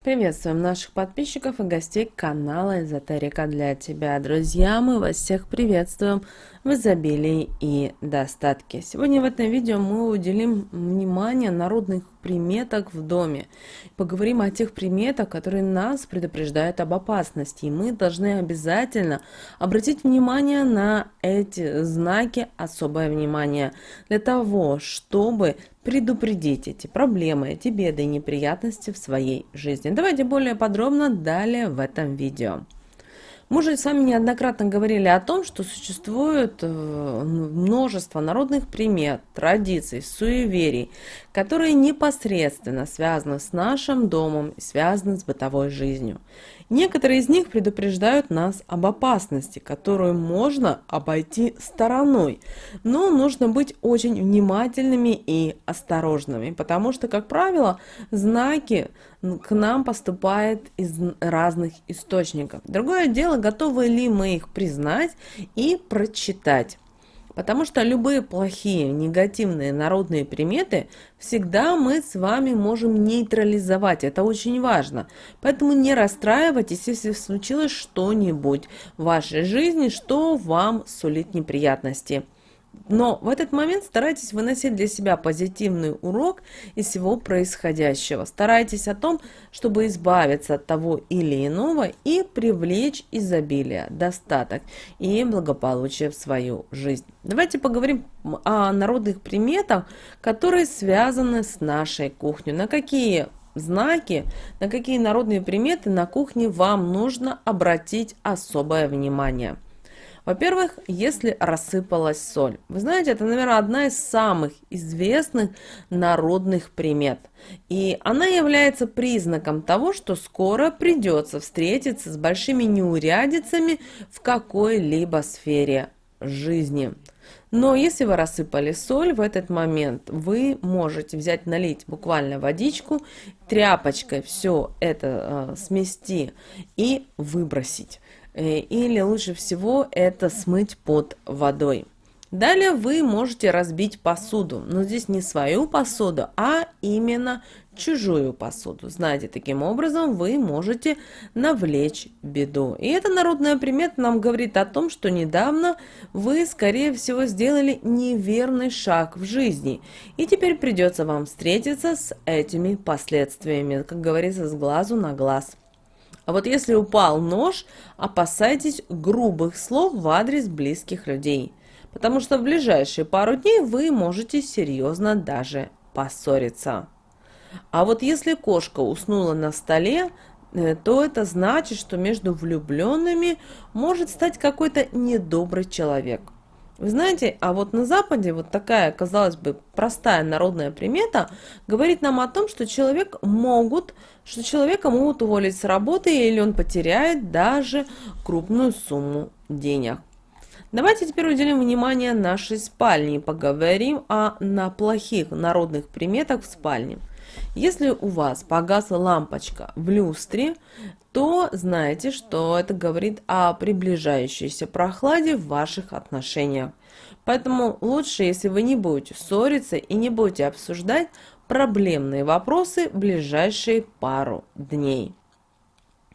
Приветствуем наших подписчиков и гостей канала Эзотерика для тебя. Друзья, мы вас всех приветствуем в изобилии и достатке. Сегодня в этом видео мы уделим внимание народных приметах в доме. Поговорим о тех приметах, которые нас предупреждают об опасности. И мы должны обязательно обратить внимание на эти знаки, особое внимание, для того, чтобы предупредить эти проблемы, эти беды и неприятности в своей жизни. Давайте более подробно далее в этом видео. Мы уже с вами неоднократно говорили о том, что существует множество народных примет, традиций, суеверий, которые непосредственно связаны с нашим домом и связаны с бытовой жизнью. Некоторые из них предупреждают нас об опасности, которую можно обойти стороной, но нужно быть очень внимательными и осторожными, потому что, как правило, знаки к нам поступают из разных источников. Другое дело, готовы ли мы их признать и прочитать. Потому что любые плохие, негативные народные приметы всегда мы с вами можем нейтрализовать. Это очень важно. Поэтому не расстраивайтесь, если случилось что-нибудь в вашей жизни, что вам сулит неприятности. Но в этот момент старайтесь выносить для себя позитивный урок из всего происходящего. Старайтесь о том, чтобы избавиться от того или иного и привлечь изобилие, достаток и благополучие в свою жизнь. Давайте поговорим о народных приметах, которые связаны с нашей кухней. На какие знаки, на какие народные приметы на кухне вам нужно обратить особое внимание. Во-первых, если рассыпалась соль. Вы знаете, это, наверное, одна из самых известных народных примет. И она является признаком того, что скоро придется встретиться с большими неурядицами в какой-либо сфере жизни. Но если вы рассыпали соль, в этот момент вы можете взять, налить буквально водичку, тряпочкой все это смести и выбросить. Или лучше всего это смыть под водой. Далее вы можете разбить посуду, но здесь не свою посуду, а именно чужую посуду. Знаете, таким образом вы можете навлечь беду. И эта народная примета нам говорит о том, что недавно вы, скорее всего, сделали неверный шаг в жизни. И теперь придется вам встретиться с этими последствиями, как говорится, с глазу на глаз. А вот если упал нож, опасайтесь грубых слов в адрес близких людей, потому что в ближайшие пару дней вы можете серьезно даже поссориться. А вот если кошка уснула на столе, то это значит, что между влюбленными может стать какой-то недобрый человек. Вы знаете, а вот на Западе вот такая, казалось бы, простая народная примета говорит нам о том, что человека могут уволить с работы или он потеряет даже крупную сумму денег. Давайте теперь уделим внимание нашей спальне и поговорим на плохих народных приметах в спальне. Если у вас погасла лампочка в люстре, то знаете, что это говорит о приближающейся прохладе в ваших отношениях. Поэтому лучше, если вы не будете ссориться и не будете обсуждать проблемные вопросы в ближайшие пару дней.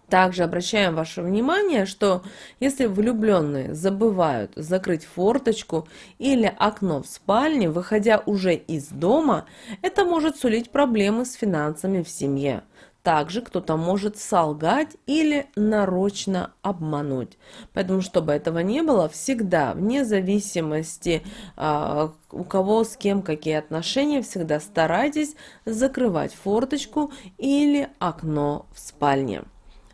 Также обращаем ваше внимание, что если влюбленные забывают закрыть форточку или окно в спальне, выходя уже из дома, это может сулить проблемы с финансами в семье. Также кто-то может солгать или нарочно обмануть. Поэтому, чтобы этого не было, всегда, вне зависимости, у кого с кем какие отношения, всегда старайтесь закрывать форточку или окно в спальне.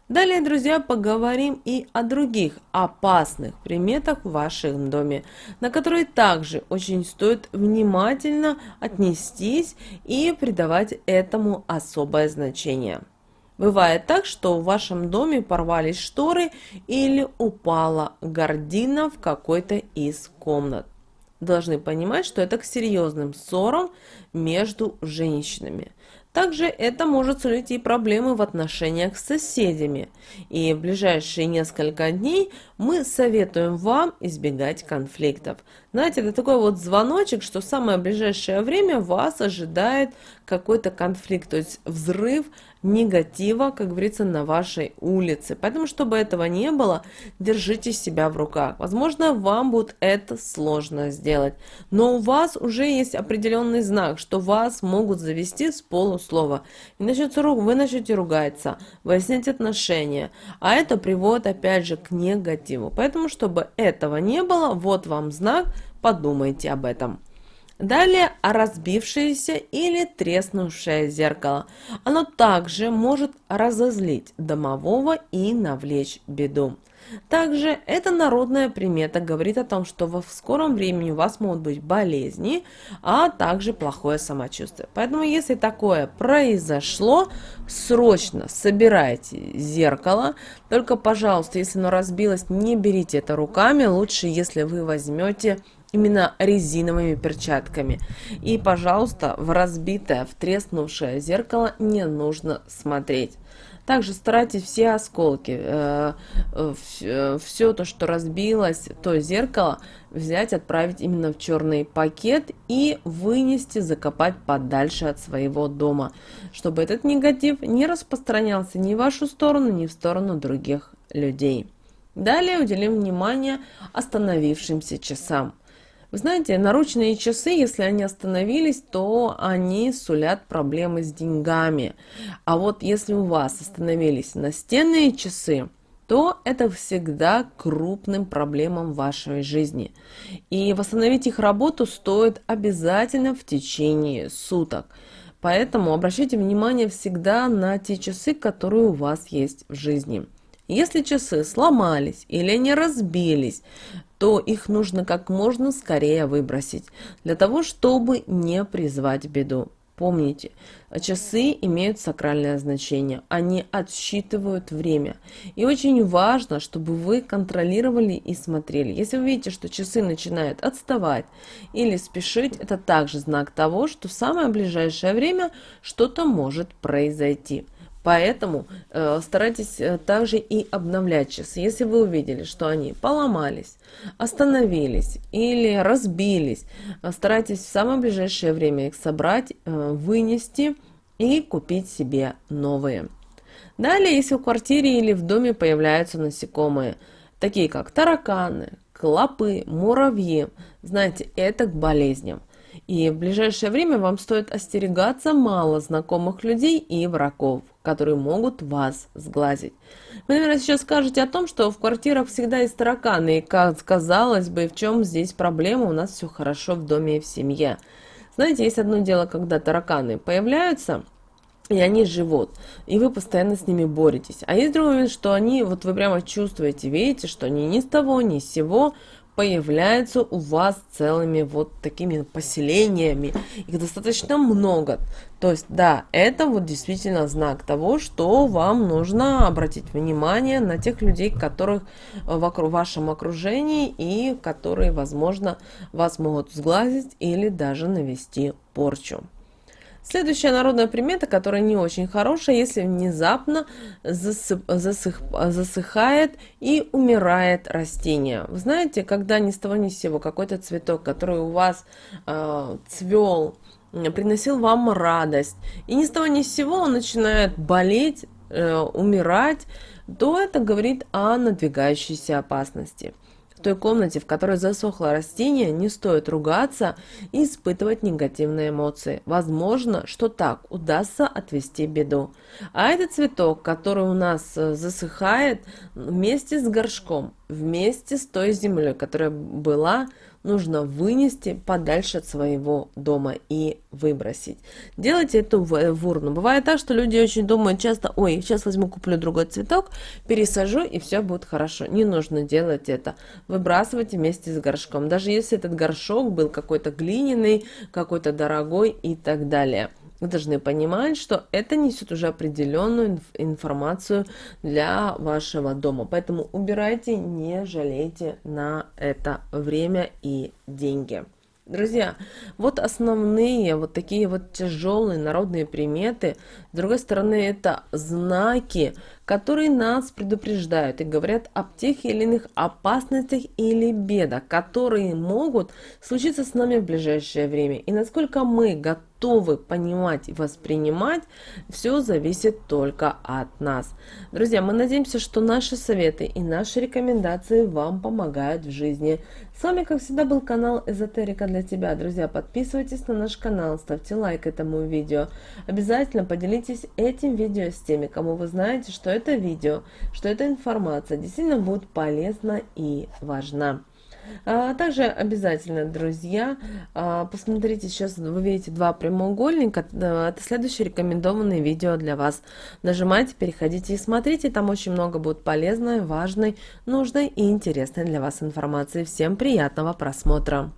Далее, друзья, поговорим и о других опасных приметах в вашем доме, на которые также очень стоит внимательно отнестись и придавать этому особое значение. Бывает так, что в вашем доме порвались шторы или упала гардина в какой-то из комнат. Должны понимать, что это к серьезным ссорам между женщинами. Также это может сулить и проблемы в отношениях с соседями. И в ближайшие несколько дней мы советуем вам избегать конфликтов. Знаете, это такой вот звоночек, что в самое ближайшее время вас ожидает какой-то конфликт, то есть взрыв негатива, как говорится, на вашей улице. Поэтому, чтобы этого не было, держите себя в руках. Возможно, вам будет это сложно сделать, но у вас уже есть определенный знак, что вас могут завести с полуслова. И вы начнете ругаться, выяснять отношения, а это приводит опять же к негативу. Поэтому, чтобы этого не было, вот вам знак, подумайте об этом. Далее, разбившееся или треснувшее зеркало. Оно также может разозлить домового и навлечь беду. Также эта народная примета говорит о том, что в скором времени у вас могут быть болезни, а также плохое самочувствие. Поэтому, если такое произошло, срочно собирайте зеркало. Только, пожалуйста, если оно разбилось, не берите это руками. Лучше, если вы возьмете именно резиновыми перчатками. И, пожалуйста, в разбитое, в треснувшее зеркало не нужно смотреть. Также старайтесь все осколки, все то, что разбилось, то зеркало, взять, отправить именно в черный пакет и вынести, закопать подальше от своего дома, чтобы этот негатив не распространялся ни в вашу сторону, ни в сторону других людей. Далее уделим внимание остановившимся часам. Вы знаете, наручные часы, если они остановились, то они сулят проблемы с деньгами. А вот если у вас остановились настенные часы, то это всегда крупным проблемам в вашей жизни. И восстановить их работу стоит обязательно в течение суток. Поэтому обращайте внимание всегда на те часы, которые у вас есть в жизни. Если часы сломались или не разбились, то их нужно как можно скорее выбросить, для того, чтобы не призвать беду. Помните, часы имеют сакральное значение, они отсчитывают время. И очень важно, чтобы вы контролировали и смотрели. Если вы видите, что часы начинают отставать или спешить, это также знак того, что в самое ближайшее время что-то может произойти. Поэтому старайтесь также и обновлять часы. Если вы увидели, что они поломались, остановились или разбились, старайтесь в самое ближайшее время их собрать, вынести и купить себе новые. Далее, если в квартире или в доме появляются насекомые, такие как тараканы, клопы, муравьи, знаете, это к болезням. И в ближайшее время вам стоит остерегаться мало знакомых людей и врагов, которые могут вас сглазить. Вы, наверное, сейчас скажете о том, что в квартирах всегда есть тараканы, и, казалось бы, в чем здесь проблема, у нас все хорошо в доме и в семье. Знаете, есть одно дело, когда тараканы появляются, и они живут, и вы постоянно с ними боретесь. А есть другой момент, что они, вот вы прямо чувствуете, видите, что они ни с того, ни с сего появляются у вас целыми вот такими поселениями. Их достаточно много. То есть, да, это вот действительно знак того, что вам нужно обратить внимание на тех людей, которых в вашем окружении и которые, возможно, вас могут сглазить или даже навести порчу. Следующая народная примета, которая не очень хорошая, если внезапно засыхает и умирает растение. Вы знаете, когда ни с того ни с сего какой-то цветок, который у вас цвел, приносил вам радость, и ни с того ни с сего он начинает болеть, умирать, то это говорит о надвигающейся опасности. В той комнате, в которой засохло растение, не стоит ругаться и испытывать негативные эмоции. Возможно, что так удастся отвести беду. А этот цветок, который у нас засыхает, вместе с горшком, вместе с той землей, которая была, нужно вынести подальше от своего дома и выбросить. Делайте это в урну. Бывает так, что люди очень думают часто: ой, сейчас возьму, куплю другой цветок, пересажу, и все будет хорошо. Не нужно делать это. Выбрасывайте вместе с горшком. Даже если этот горшок был какой-то глиняный, какой-то дорогой и так далее. Вы должны понимать, что это несет уже определенную информацию для вашего дома. Поэтому убирайте, не жалейте на это время и деньги. Друзья, вот основные вот такие вот тяжелые народные приметы. С другой стороны, это знаки, которые нас предупреждают и говорят об тех или иных опасностях или бедах, которые могут случиться с нами в ближайшее время. И насколько мы готовы готовы понимать и воспринимать, все зависит только от нас. Друзья, мы надеемся, что наши советы и наши рекомендации вам помогают в жизни. С вами, как всегда, был канал Эзотерика для тебя. Друзья, подписывайтесь на наш канал, ставьте лайк этому видео. Обязательно поделитесь этим видео с теми, кому вы знаете, что это видео, что эта информация действительно будет полезна и важна. Также обязательно, друзья, посмотрите, сейчас вы видите два прямоугольника, это следующее рекомендованное видео для вас. Нажимайте, переходите и смотрите, там очень много будет полезной, важной, нужной и интересной для вас информации. Всем приятного просмотра!